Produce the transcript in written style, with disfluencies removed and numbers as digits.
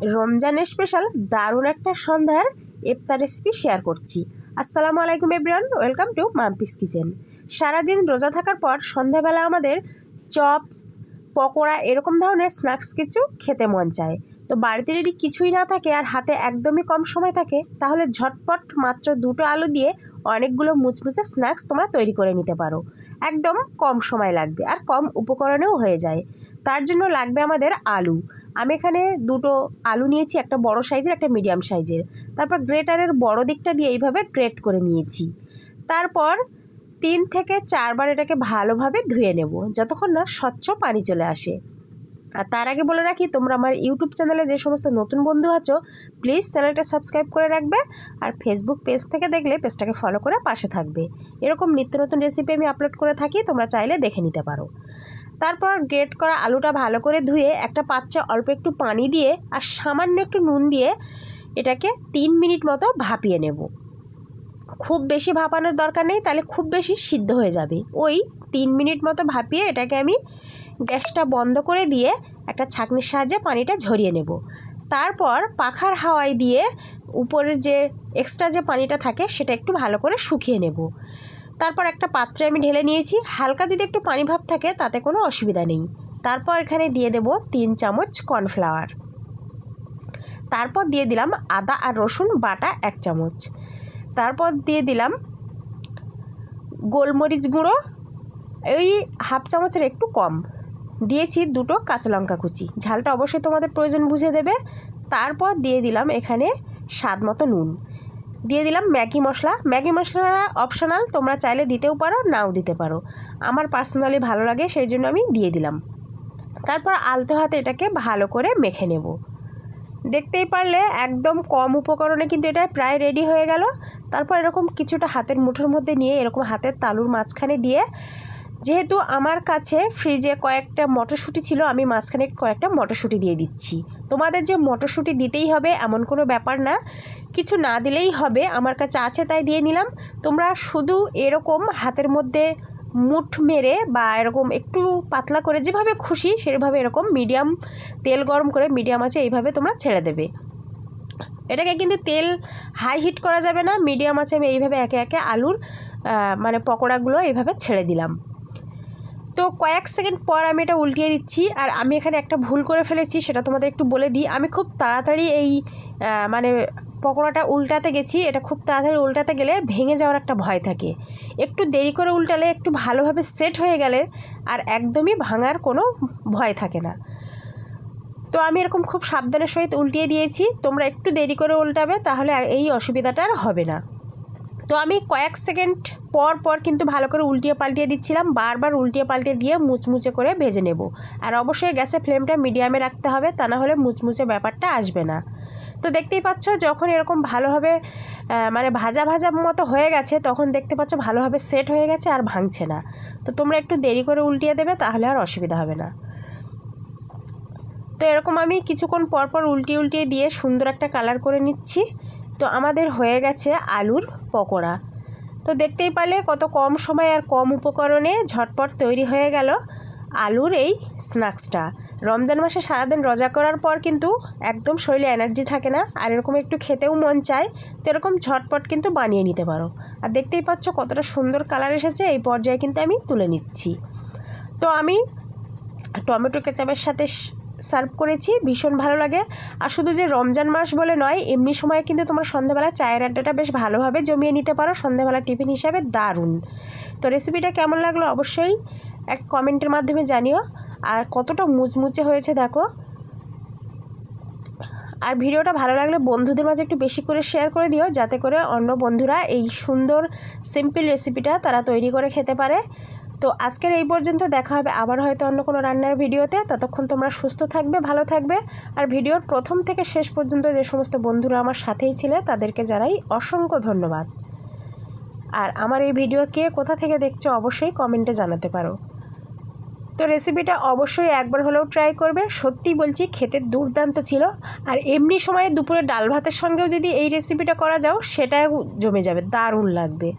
রমজানের স্পেশাল দারুণ একটা সন্ধ্যার ইফতার রেসিপি শেয়ার করছি। আসসালামু আলাইকুম everyone, welcome to Mampi's kitchen. সারাদিন রোজা থাকার পর সন্ধ্যাবেলা আমাদের চপ, পকোড়া এরকম ধরনের স্ন্যাক্স কিছু খেতে মন চায়। তো বাড়িতে যদি কিছুই না থাকে আর হাতে একদমই কম সময় থাকে, তাহলে ঝটপট মাত্র 2টো আলু দিয়ে অনেকগুলো মুচমুচে স্ন্যাক্স তোমরা তৈরি করে নিতে পারো। একদম কম সময় লাগবে আর কম উপকরণেও হয়ে যায়। তার জন্য লাগবে আমাদের আলু। আমি এখানে 2টো আলু নিয়েছি, একটা বড় সাইজের, একটা মিডিয়াম সাইজের। তারপর গ্রেটারের বড় দিকটা দিয়ে এইভাবে গ্রেট করে নিয়েছি। তারপর 3 থেকে 4 বার এটাকে ভালোভাবে ধুয়ে নেব, যতক্ষণ না স্বচ্ছ পানি চলে আসে। আর তার আগে বলে রাখি, তোমরা আমার ইউটিউব চ্যানেলে যে সমস্ত নতুন বন্ধু আছো, প্লিজ চ্যানেলটা সাবস্ক্রাইব করে রাখবে। আর ফেসবুক পেজ থেকে দেখলে পেজটাকে ফলো করে পাশে থাকবে। এরকম নিত্য নতুন রেসিপি আমি আপলোড করে থাকি, তোমরা চাইলে দেখে নিতে পারো। তারপর গ্রেট করা আলুটা ভালো করে ধুয়ে একটা পাত্রে অল্প একটু পানি দিয়ে আর সামান্য একটু নুন দিয়ে এটাকে 3 মিনিট মতো ভাপিয়ে নেব। খুব বেশি ভাপানোর দরকার নেই, তাহলে খুব বেশি সিদ্ধ হয়ে যাবে। ওই 3 মিনিট মতো ভাপিয়ে এটাকে আমি গ্যাসটা বন্ধ করে দিয়ে একটা ছাঁকনির সাহায্যে পানিটা ঝরিয়ে নেব। তারপর পাখার হাওয়ায় দিয়ে উপরের যে এক্সট্রা যে পানিটা থাকে সেটা একটু ভালো করে শুকিয়ে নেব। তারপর একটা পাত্রে আমি ঢেলে নিয়েছি। হালকা যদি একটু পানি ভাব থাকে তাতে কোনো অসুবিধা নেই। তারপর এখানে দিয়ে দেব 3 চামচ কর্নফ্লাওয়ার। তারপর দিয়ে দিলাম আদা আর রসুন বাটা 1 চামচ। তারপর দিয়ে দিলাম গোলমরিচ গুঁড়ো ওই হাফ চামচের একটু কম। দিয়েছি 2টো কাঁচা লঙ্কা কুচি, ঝালটা অবশ্যই তোমাদের প্রয়োজন বুঝে দেবে। তারপর দিয়ে দিলাম এখানে স্বাদ মতো নুন। দিয়ে দিলাম ম্যাগি মশলা। ম্যাগি মশলাটা অপশনাল, তোমরা চাইলে দিতেও পারো, নাও দিতে পারো। আমার পার্সোনালি ভালো লাগে, সেই জন্য আমি দিয়ে দিলাম। তারপর আলতো হাতে এটাকে ভালো করে মেখে নেব। দেখতেই পারলে একদম কম উপকরণে কিন্তু এটা প্রায় রেডি হয়ে গেল। তারপর এরকম কিছুটা হাতের মুঠোর মধ্যে নিয়ে এরকম হাতের তালুর মাঝখানে দিয়ে, যেহেতু আমার কাছে ফ্রিজে কয়েকটা মটরশুঁটি ছিল, আমি মাঝখানে কয়েকটা মটরশুঁটি দিয়ে দিচ্ছি। তোমাদের যে মটরশুঁটি দিতেই হবে এমন কোনো ব্যাপার না, কিছু না দিলেই হবে। আমার কাছে আছে তাই দিয়ে নিলাম। তোমরা শুধু এরকম হাতের মধ্যে মুঠ মেরে বা এরকম একটু পাতলা করে যেভাবে খুশি সেভাবে এরকম মিডিয়াম তেল গরম করে মিডিয়াম আছে এইভাবে তোমরা ছেড়ে দেবে। এটাকে কিন্তু তেল হাই হিট করা যাবে না, মিডিয়াম আছে। আমি এইভাবে একে একে আলুর পকোড়াগুলো এইভাবে ছেড়ে দিলাম। তো কয়েক সেকেন্ড পর আমি এটা উল্টিয়ে দিচ্ছি। আর আমি এখানে একটা ভুল করে ফেলেছি, সেটা তোমাদের একটু বলে দিই। আমি খুব তাড়াতাড়ি এই পকোড়াটা উল্টাতে গেছি। এটা খুব তাড়াতাড়ি উল্টাতে গেলে ভেঙে যাওয়ার একটা ভয় থাকে। একটু দেরি করে উল্টালে, একটু ভালোভাবে সেট হয়ে গেলে আর একদমই ভাঙার কোনো ভয় থাকে না। তো আমি এরকম খুব সাবধানের সহিত উল্টিয়ে দিয়েছি। তোমরা একটু দেরি করে উল্টাবে, তাহলে এই অসুবিধাটা আর হবে না। তো আমি কয়েক সেকেন্ড পর পর কিন্তু ভালো করে উল্টিয়ে পাল্টিয়ে দিচ্ছিলাম, বারবার উল্টিয়ে পাল্টিয়ে দিয়ে মুচমুচে করে ভেজে নেব। আর অবশ্যই গ্যাসের ফ্লেমটা মিডিয়ামে রাখতে হবে, তা না হলে মুচমুচে ব্যাপারটা আসবে না। তো দেখতেই পাচ্ছ, যখন এরকম ভালোভাবে ভাজা ভাজা মতো হয়ে গেছে, তখন দেখতে পাচ্ছ ভালোভাবে সেট হয়ে গেছে আর ভাঙছে না। তো তোমরা একটু দেরি করে উল্টিয়ে দেবে, তাহলে আর অসুবিধা হবে না। তো এরকম আমি কিছুক্ষণ পর পর উল্টিয়ে দিয়ে সুন্দর একটা কালার করে নিচ্ছি। তো আমাদের হয়ে গেছে আলুর পকোড়া। তো দেখতেই পারলে কত কম সময় আর কম উপকরণে ঝটপট তৈরি হয়ে গেল আলুর এই স্ন্যাক্সটা। রমজান মাসে সারাদিন রোজা করার পর কিন্তু একদম শরীরে এনার্জি থাকে না, আর এরকম একটু খেতেও মন চায়। তো এরকম ঝটপট কিন্তু বানিয়ে নিতে পারো। আর দেখতেই পাচ্ছ কতটা সুন্দর কালার এসেছে। এই পর্যায়ে কিন্তু আমি তুলে নিচ্ছি। তো আমি টমেটো কেচাপের সাথে সার্ভ করেছি, ভীষণ ভালো লাগে। আর শুধু যে রমজান মাস বলে নয়, এমনি সময় কিন্তু তোমরা সন্ধ্যাবেলা চায়ের আড্ডাটা বেশ ভালোভাবে জমিয়ে নিতে পারো, সন্ধ্যাবেলা টিফিন হিসাবে দারুণ। তো রেসিপিটা কেমন লাগলো অবশ্যই এক কমেন্টের মাধ্যমে জানিও। আর কতটা মুচমুচে হয়েছে দেখো। আর ভিডিওটা ভালো লাগলে বন্ধুদের মাঝে একটু বেশি করে শেয়ার করে দিও, যাতে করে অন্য বন্ধুরা এই সুন্দর সিম্পল রেসিপিটা তারা তৈরি করে খেতে পারে। তো আজকের এই পর্যন্ত, দেখা হবে আবার হয়তো অন্য কোনো রান্নার ভিডিওতে। ততক্ষণ তোমরা সুস্থ থাকবে, ভালো থাকবে। আর ভিডিওর প্রথম থেকে শেষ পর্যন্ত যে সমস্ত বন্ধুরা আমার সাথেই ছিলে, তাদেরকে জানাই অসংখ্য ধন্যবাদ। আর আমার এই ভিডিও কে কোথা থেকে দেখছো অবশ্যই কমেন্টে জানাতে পারো। তো রেসিপিটা অবশ্যই একবার হলেও ট্রাই করবে, সত্যি বলছি খেতে দুর্দান্ত ছিল। আর এমনি সময়ে দুপুরে ডাল ভাতের সঙ্গেও যদি এই রেসিপিটা করা যাও, সেটাও জমে যাবে, দারুণ লাগবে।